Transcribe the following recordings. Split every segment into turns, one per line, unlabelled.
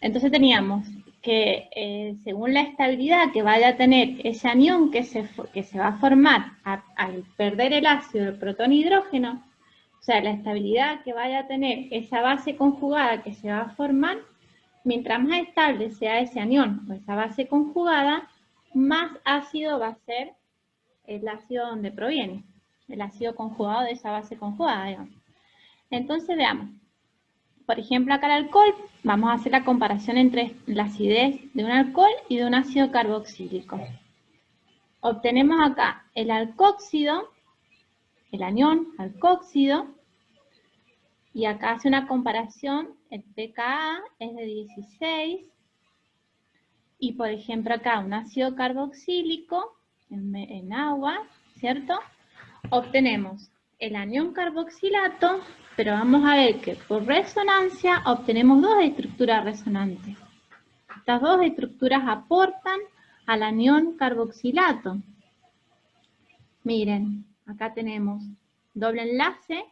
Entonces teníamos que según la estabilidad que vaya a tener ese anión que se va a formar al perder el ácido, el protón hidrógeno, o sea, la estabilidad que vaya a tener esa base conjugada que se va a formar, mientras más estable sea ese anión o esa base conjugada, más ácido va a ser el ácido donde proviene, el ácido conjugado de esa base conjugada, digamos. Entonces veamos. Por ejemplo, acá el alcohol, vamos a hacer la comparación entre la acidez de un alcohol y de un ácido carboxílico. Obtenemos acá el alcóxido, el anión alcóxido, y acá hace una comparación, el pKa es de 16, y por ejemplo acá un ácido carboxílico en agua, ¿cierto? Obtenemos el anión carboxilato, pero vamos a ver que por resonancia obtenemos dos estructuras resonantes. Estas dos estructuras aportan al anión carboxilato. Miren, acá tenemos doble enlace.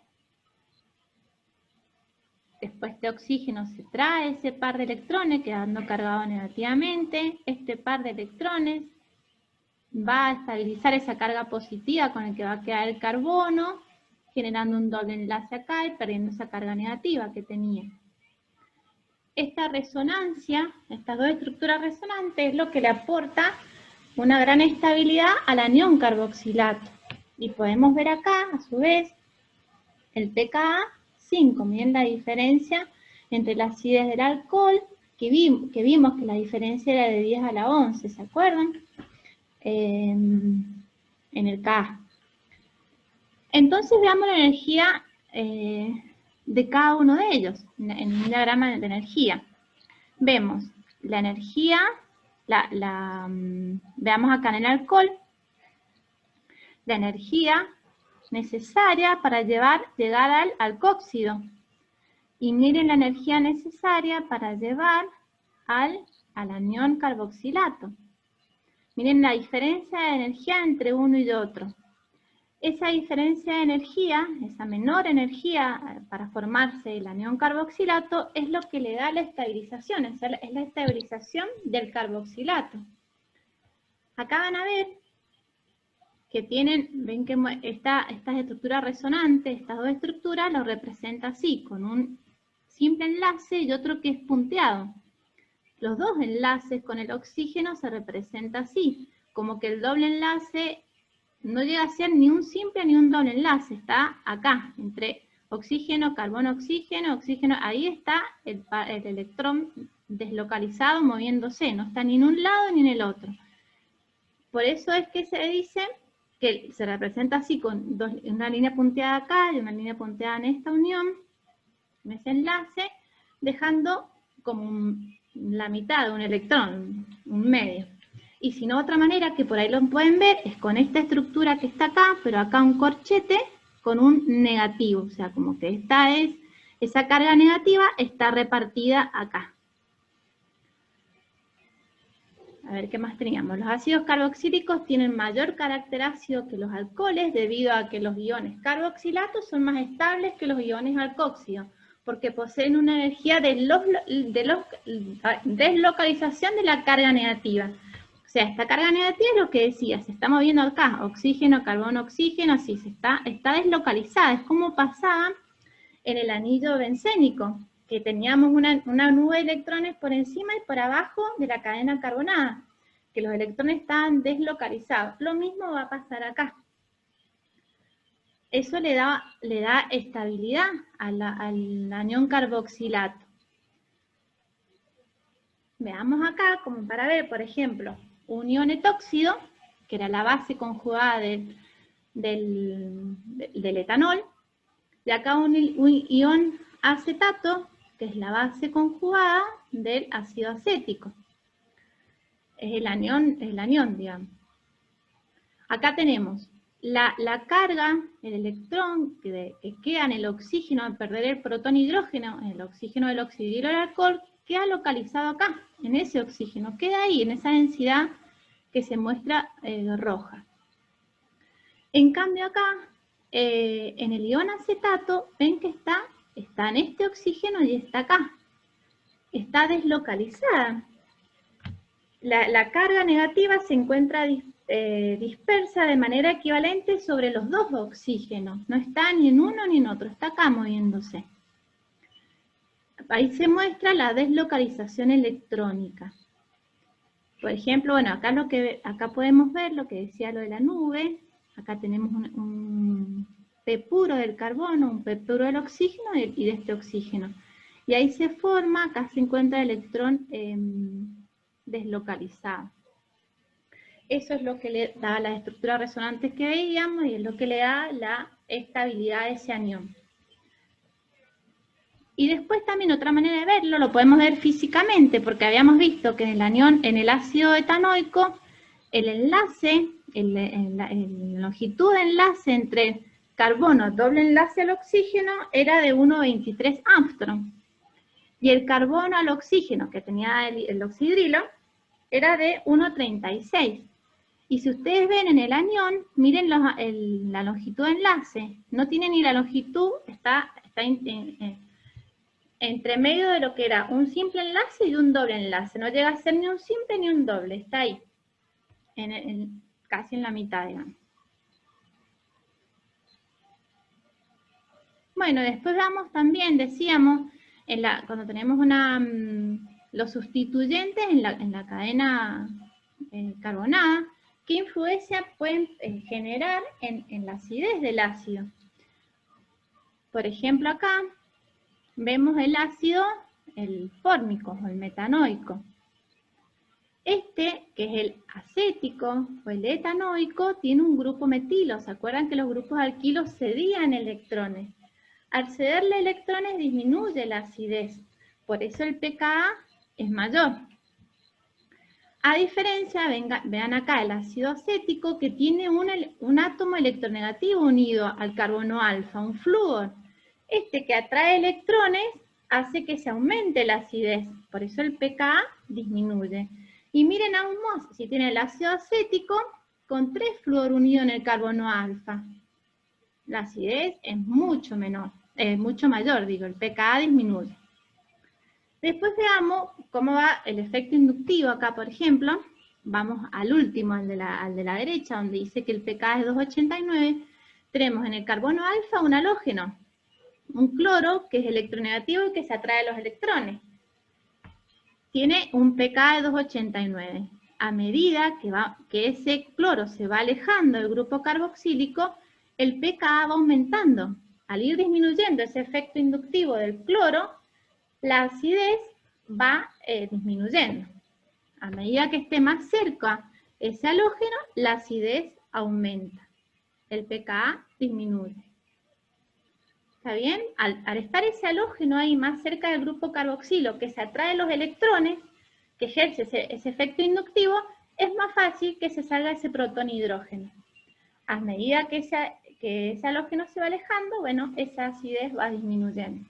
Después de oxígeno se trae ese par de electrones quedando cargado negativamente. Este par de electrones va a estabilizar esa carga positiva con el que va a quedar el carbono, generando un doble enlace acá y perdiendo esa carga negativa que tenía. Esta resonancia, estas dos estructuras resonantes, es lo que le aporta una gran estabilidad al anión carboxilato. Y podemos ver acá, a su vez, el pKa 5. Miren la diferencia entre la acidez del alcohol, que vimos que la diferencia era de 10 a la 11, ¿se acuerdan? En el Ka. Entonces veamos la energía de cada uno de ellos, en un diagrama de energía. Vemos la energía, veamos acá en el alcohol, la energía necesaria para llegar al alcóxido. Y miren la energía necesaria para llevar al anión carboxilato. Miren la diferencia de energía entre uno y otro. Esa diferencia de energía, esa menor energía para formarse el anión carboxilato, es lo que le da la estabilización, es la estabilización del carboxilato. Acá van a ver que ven que estas estructuras resonantes, estas dos estructuras, lo representa así, con un simple enlace y otro que es punteado. Los dos enlaces con el oxígeno se representa así, como que el doble enlace no llega a ser ni un simple ni un doble enlace, está acá, entre oxígeno, carbono, oxígeno, oxígeno, ahí está el electrón deslocalizado moviéndose, no está ni en un lado ni en el otro. Por eso es que se dice que se representa así con una línea punteada acá y una línea punteada en esta unión, en ese enlace, dejando como la mitad de un electrón, un medio. Y si no, otra manera que por ahí lo pueden ver es con esta estructura que está acá, pero acá un corchete con un negativo, o sea, como que esa carga negativa está repartida acá. A ver, ¿qué más teníamos? Los ácidos carboxílicos tienen mayor carácter ácido que los alcoholes debido a que los iones carboxilatos son más estables que los iones alcóxidos, porque poseen una energía de deslocalización de la carga negativa. O sea, esta carga negativa es lo que decía, se está moviendo acá, oxígeno, carbono, oxígeno, así está deslocalizada. Es como pasaba en el anillo bencénico, que teníamos una nube de electrones por encima y por abajo de la cadena carbonada, que los electrones estaban deslocalizados. Lo mismo va a pasar acá. Eso le da estabilidad al anión carboxilato. Veamos acá, como para ver, por ejemplo, un ion etóxido, que era la base conjugada del etanol, y acá un ion acetato, que es la base conjugada del ácido acético. Es el anión, digamos. Acá tenemos la carga, el electrón que queda en el oxígeno al perder el protón hidrógeno, en el oxígeno del oxidilo del alcohol, queda localizado acá, en ese oxígeno, queda ahí, en esa densidad que se muestra roja. En cambio acá, en el ion acetato, ven que está en este oxígeno y está acá. está deslocalizada. La carga negativa se encuentra dispersa de manera equivalente sobre los dos oxígenos. No está ni en uno ni en otro, está acá moviéndose. Ahí se muestra la deslocalización electrónica. Por ejemplo, bueno, acá podemos ver lo que decía lo de la nube. Acá tenemos un P puro del carbono, un P puro del oxígeno y de este oxígeno. Y ahí se forma, acá se encuentra el electrón deslocalizado. Eso es lo que le da las estructuras resonantes que veíamos y es lo que le da la estabilidad a ese anión. Y después también otra manera de verlo, lo podemos ver físicamente, porque habíamos visto que en el anión, en el ácido etanoico, el enlace, la longitud de enlace entre carbono doble enlace al oxígeno era de 1,23 Armstrong. Y el carbono al oxígeno que tenía el oxidrilo era de 1,36. Y si ustedes ven en el anión, miren la longitud de enlace. No tiene ni la longitud, está entre medio de lo que era un simple enlace y un doble enlace. No llega a ser ni un simple ni un doble, está ahí, casi en la mitad, digamos. Bueno, después vamos también, decíamos, cuando tenemos los sustituyentes en la cadena carbonada, ¿qué influencia pueden generar en la acidez del ácido? Por ejemplo, acá vemos el ácido, el fórmico o el metanoico. Este, que es el acético o el etanoico, tiene un grupo metilo. ¿Se acuerdan que los grupos alquilos cedían electrones? Al cederle electrones disminuye la acidez. Por eso el pKa es mayor. A diferencia, vean acá, el ácido acético que tiene un átomo electronegativo unido al carbono alfa, un flúor. Este que atrae electrones hace que se aumente la acidez, por eso el pKa disminuye. Y miren aún más, si tiene el ácido acético con 3 flúor unido en el carbono alfa, la acidez es mucho mayor, el pKa disminuye. Después veamos cómo va el efecto inductivo acá, por ejemplo. Vamos al último, al de la derecha, donde dice que el pKa es 2,89. Tenemos en el carbono alfa un halógeno, un cloro que es electronegativo y que se atrae los electrones. Tiene un pKa de 2,89. A medida que ese cloro se va alejando del grupo carboxílico, el pKa va aumentando. Al ir disminuyendo ese efecto inductivo del cloro, la acidez va disminuyendo. A medida que esté más cerca ese halógeno, la acidez aumenta. El pKa disminuye. ¿Está bien? Al estar ese halógeno ahí más cerca del grupo carboxilo que se atrae los electrones, que ejerce ese efecto inductivo, es más fácil que se salga ese protón hidrógeno. A medida que ese halógeno se va alejando, bueno, esa acidez va disminuyendo.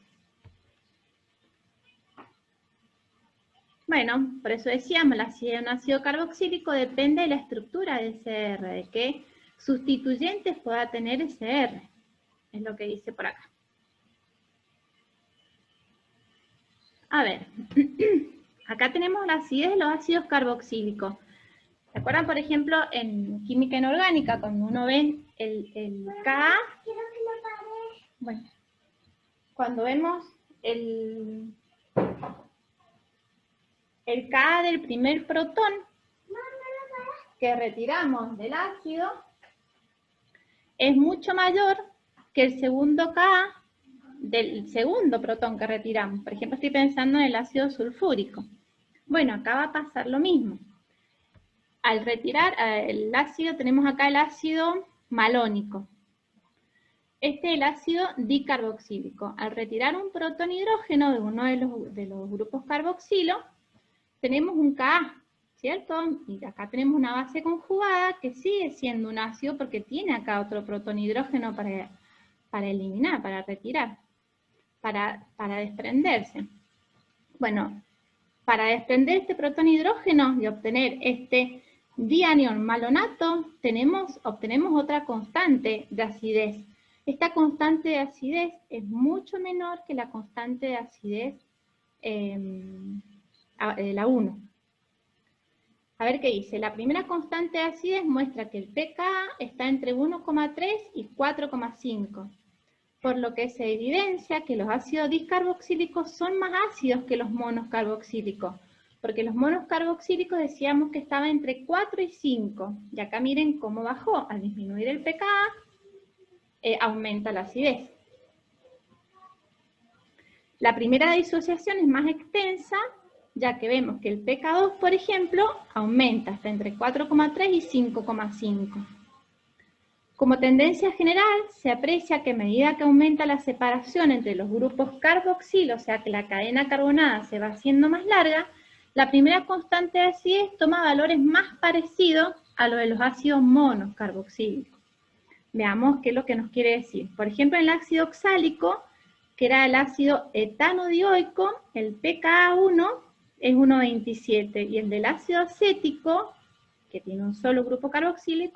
Bueno, por eso decíamos, la acidez de un ácido carboxílico depende de la estructura de ese R, de qué sustituyentes pueda tener ese R. Es lo que dice por acá. A ver, acá tenemos la acidez de los ácidos carboxílicos. ¿Se acuerdan, por ejemplo, en química inorgánica, cuando uno ve el Ka? Bueno, cuando vemos el Ka del primer protón que retiramos del ácido es mucho mayor que el segundo Ka del segundo protón que retiramos. Por ejemplo, estoy pensando en el ácido sulfúrico. Bueno, acá va a pasar lo mismo. Al retirar el ácido, tenemos acá el ácido malónico. Este es el ácido dicarboxílico. Al retirar un protón hidrógeno de uno de los grupos carboxilo, tenemos un Ka, ¿cierto? Y acá tenemos una base conjugada que sigue siendo un ácido porque tiene acá otro protón hidrógeno para eliminar, para retirar, para desprenderse. Bueno, para desprender este protón hidrógeno y obtener este dianión malonato, obtenemos otra constante de acidez. Esta constante de acidez es mucho menor que la constante de acidez la 1. A ver qué dice. La primera constante de acidez muestra que el pKa está entre 1,3 y 4,5, por lo que se evidencia que los ácidos discarboxílicos son más ácidos que los monoscarboxílicos, porque los monoscarboxílicos decíamos que estaba entre 4 y 5, y acá miren cómo bajó. Al disminuir el pKa, aumenta la acidez. La primera disociación es más extensa, ya que vemos que el pK2, por ejemplo, aumenta hasta entre 4,3 y 5,5. Como tendencia general, se aprecia que a medida que aumenta la separación entre los grupos carboxilo, o sea que la cadena carbonada se va haciendo más larga, la primera constante de acidez toma valores más parecidos a los de los ácidos monoscarboxílicos. Veamos qué es lo que nos quiere decir. Por ejemplo, en el ácido oxálico, que era el ácido etanodioico, el pKa1 es 1,27, y el del ácido acético, que tiene un solo grupo carboxilo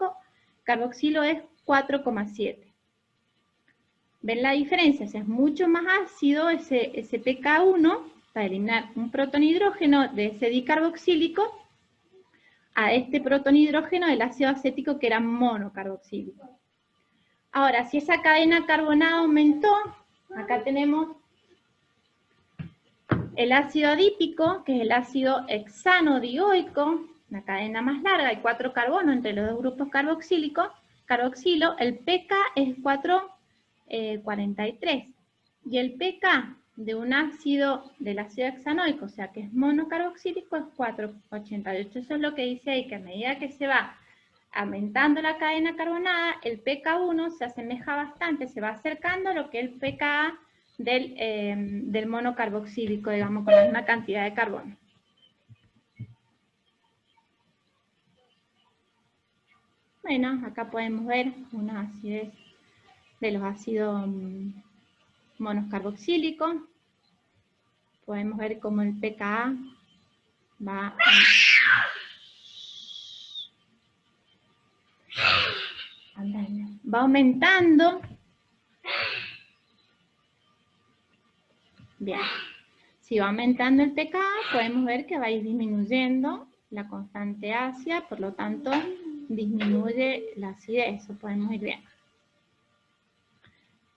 es 4,7. ¿Ven la diferencia? O sea, es mucho más ácido ese pKa1 para eliminar un protonhidrógeno de ese dicarboxílico a este protonhidrógeno del ácido acético que era monocarboxílico. Ahora, si esa cadena carbonada aumentó, acá tenemos el ácido adípico, que es el ácido hexanodioico, una cadena más larga, hay 4 carbonos entre los dos grupos carboxilo, el pK es 4,43. Y el pK de un ácido, del ácido hexanoico, o sea que es monocarboxílico, es 4,88. Eso es lo que dice ahí, que a medida que se va aumentando la cadena carbonada, el pK1 se asemeja bastante, se va acercando a lo que es el pKa del monocarboxílico, digamos, con la misma cantidad de carbono. Bueno, acá podemos ver una acidez de los ácidos monoscarboxílicos. Podemos ver cómo el pKa va aumentando. Bien, si va aumentando el pKa, podemos ver que va a ir disminuyendo la constante ácida, por lo tanto, disminuye la acidez, eso podemos ir viendo.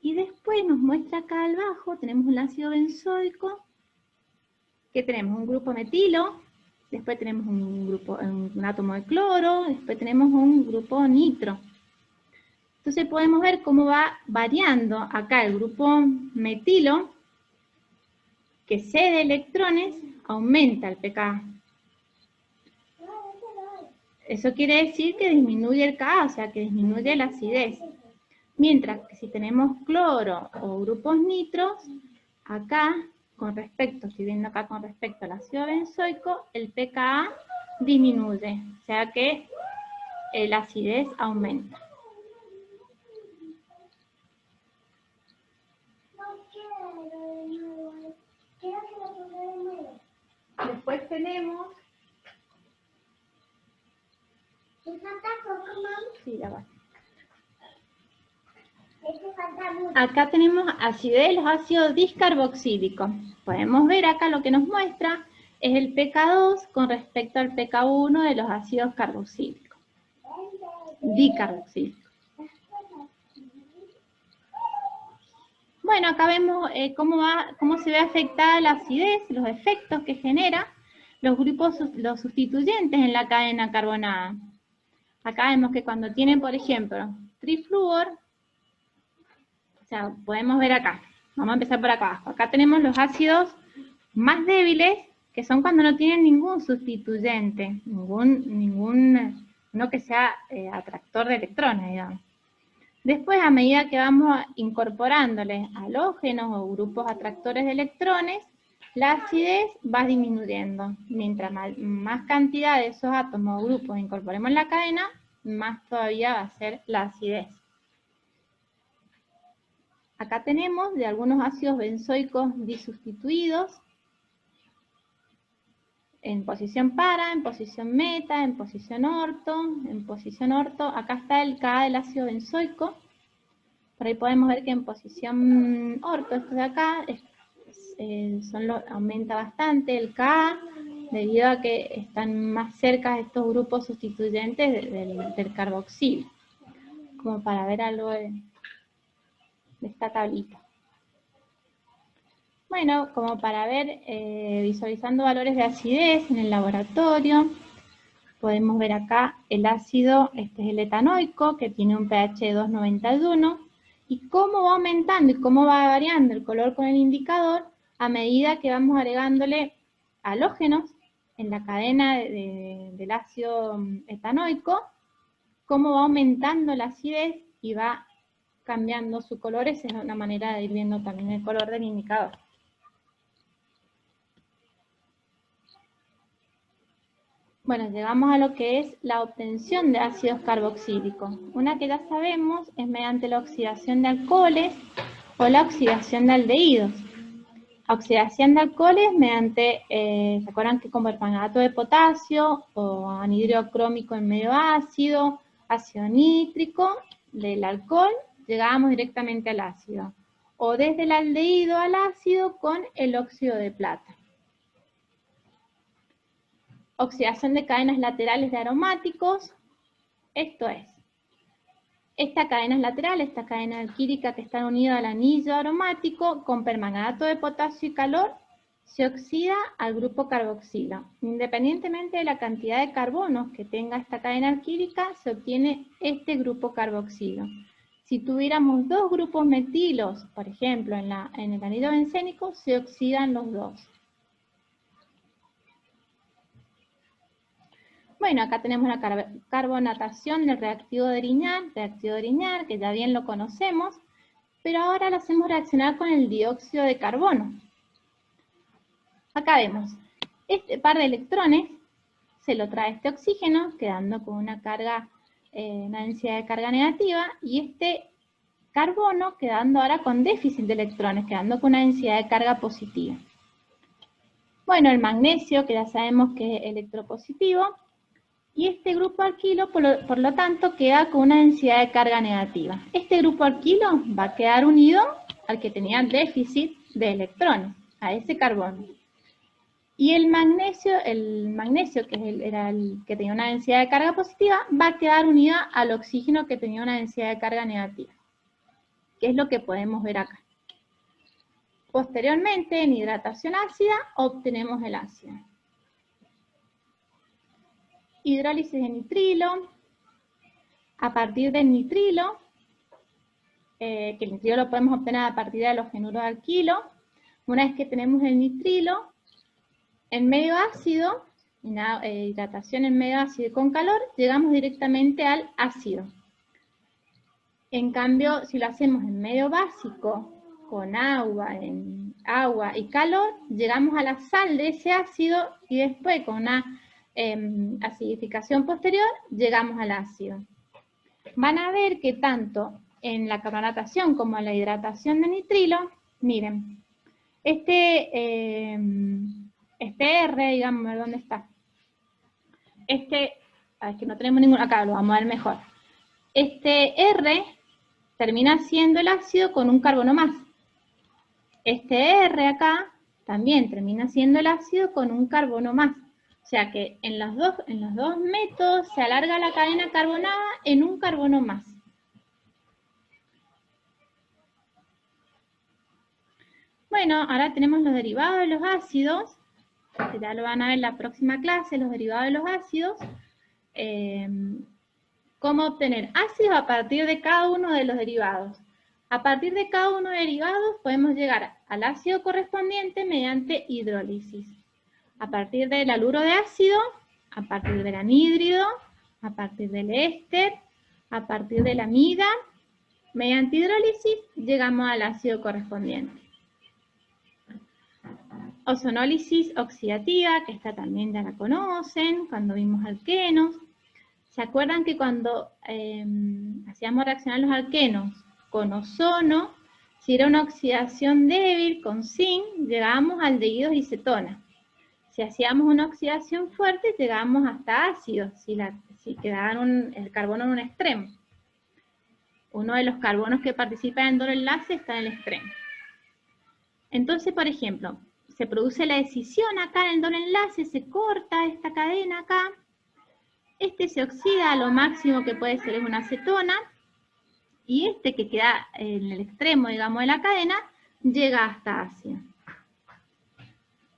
Y después nos muestra acá abajo, tenemos un ácido benzoico, que tenemos un grupo metilo, después tenemos un átomo de cloro, después tenemos un grupo nitro. Entonces podemos ver cómo va variando acá el grupo metilo, que cede electrones, aumenta el pKa. Eso quiere decir que disminuye el Ka, o sea que disminuye la acidez. Mientras que si tenemos cloro o grupos nitros, acá, estoy viendo acá con respecto al ácido benzoico, el pKa disminuye, o sea que la acidez aumenta. Después tenemos... Sí, ya va. Acá tenemos acidez de los ácidos discarboxílicos. Podemos ver acá lo que nos muestra es el pK2 con respecto al pK1 de los ácidos carboxílicos. Dicarboxílicos. Bueno, acá vemos cómo se ve afectada la acidez, los efectos que genera los sustituyentes en la cadena carbonada. Acá vemos que cuando tienen, por ejemplo, trifluor, o sea, podemos ver acá, vamos a empezar por acá abajo. Acá tenemos los ácidos más débiles, que son cuando no tienen ningún sustituyente, no que sea atractor de electrones, digamos. Después, a medida que vamos incorporándole halógenos o grupos atractores de electrones, la acidez va disminuyendo. Mientras más cantidad de esos átomos o grupos incorporemos en la cadena, más todavía va a ser la acidez. Acá tenemos de algunos ácidos benzoicos disustituidos, en posición para, en posición meta, en posición orto, acá está el Ka del ácido benzoico. Por ahí podemos ver que en posición orto, esto de acá, aumenta bastante el Ka, debido a que están más cerca estos grupos sustituyentes del carboxilo, como para ver algo de esta tablita. Bueno, como para ver, visualizando valores de acidez en el laboratorio, podemos ver acá el ácido, este es el etanoico, que tiene un pH de 2,91, y cómo va aumentando y cómo va variando el color con el indicador a medida que vamos agregándole halógenos en la cadena del ácido etanoico, cómo va aumentando la acidez y va cambiando su color. Esa es una manera de ir viendo también el color del indicador. Bueno, llegamos a lo que es la obtención de ácidos carboxílicos. Una que ya sabemos es mediante la oxidación de alcoholes o la oxidación de aldehídos. Oxidación de alcoholes mediante, ¿se acuerdan que como permanganato de potasio o anhidro crómico en medio ácido, ácido nítrico, del alcohol, llegábamos directamente al ácido? O desde el aldehído al ácido con el óxido de plata. Oxidación de cadenas laterales de aromáticos, esto es, esta cadena es lateral, esta cadena alquílica que está unida al anillo aromático con permanganato de potasio y calor, se oxida al grupo carboxilo. Independientemente de la cantidad de carbonos que tenga esta cadena alquílica, se obtiene este grupo carboxilo. Si tuviéramos dos grupos metilos, por ejemplo, en el anillo bencénico, se oxidan los dos. Bueno, acá tenemos la carbonatación del reactivo de Grignard, que ya bien lo conocemos, pero ahora lo hacemos reaccionar con el dióxido de carbono. Acá vemos, este par de electrones se lo trae este oxígeno, quedando con una carga, una densidad de carga negativa, y este carbono quedando ahora con déficit de electrones, quedando con una densidad de carga positiva. Bueno, el magnesio, que ya sabemos que es electropositivo, y este grupo alquilo, por lo tanto, queda con una densidad de carga negativa. Este grupo alquilo va a quedar unido al que tenía déficit de electrones, a ese carbono. Y el magnesio que era el que tenía una densidad de carga positiva, va a quedar unida al oxígeno que tenía una densidad de carga negativa, que es lo que podemos ver acá. Posteriormente, en hidratación ácida, obtenemos el ácido. Hidrólisis de nitrilo. A partir del nitrilo, que el nitrilo lo podemos obtener a partir de los genuros de alquilo. Una vez que tenemos el nitrilo en medio ácido, hidratación en medio ácido y con calor, llegamos directamente al ácido. En cambio, si lo hacemos en medio básico, con agua y calor, llegamos a la sal de ese ácido y después con una acidificación posterior, llegamos al ácido. Van a ver que tanto en la carbonatación como en la hidratación de nitrilo, miren, este R, digamos, ¿dónde está? Es que no tenemos ninguno, acá lo vamos a ver mejor. Este R termina siendo el ácido con un carbono más. Este R acá también termina siendo el ácido con un carbono más. O sea que en los dos métodos se alarga la cadena carbonada en un carbono más. Bueno, ahora tenemos los derivados de los ácidos, que ya lo van a ver en la próxima clase, los derivados de los ácidos. Cómo obtener ácidos a partir de cada uno de los derivados. A partir de cada uno de los derivados podemos llegar al ácido correspondiente mediante hidrólisis. A partir del haluro de ácido, a partir del anhídrido, a partir del éster, a partir de la amida, mediante hidrólisis llegamos al ácido correspondiente. Ozonólisis oxidativa, que esta también ya la conocen, cuando vimos alquenos. ¿Se acuerdan que cuando hacíamos reaccionar los alquenos con ozono, si era una oxidación débil con zinc, llegábamos a aldehídos y cetonas? Si hacíamos una oxidación fuerte, llegábamos hasta ácidos, si quedaban el carbono en un extremo. Uno de los carbonos que participa en doble enlace está en el extremo. Entonces, por ejemplo, se produce la escisión acá en el doble enlace, se corta esta cadena acá, este se oxida a lo máximo que puede ser es una acetona, y este que queda en el extremo, digamos, de la cadena, llega hasta ácido.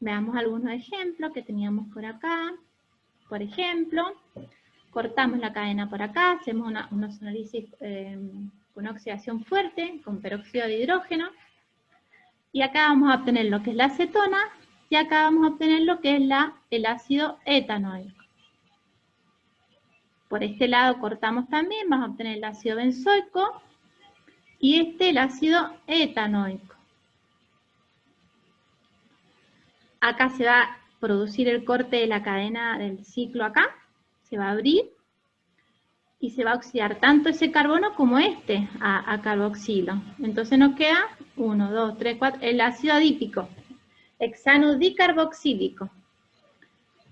Veamos algunos ejemplos que teníamos por acá. Por ejemplo, cortamos la cadena por acá, hacemos una análisis con oxidación fuerte, con peróxido de hidrógeno, y acá vamos a obtener lo que es la acetona, y acá vamos a obtener lo que es el ácido etanoico. Por este lado cortamos también, vamos a obtener el ácido benzoico, y el ácido etanoico. Acá se va a producir el corte de la cadena del ciclo acá, se va a abrir, y se va a oxidar tanto ese carbono como a carboxilo. Entonces nos queda 1, 2, 3, 4, el ácido adípico, hexano dicarboxílico.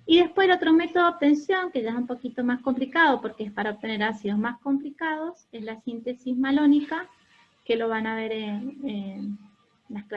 Y después el otro método de obtención, que ya es un poquito más complicado, porque es para obtener ácidos más complicados, es la síntesis malónica, que lo van a ver en las clases.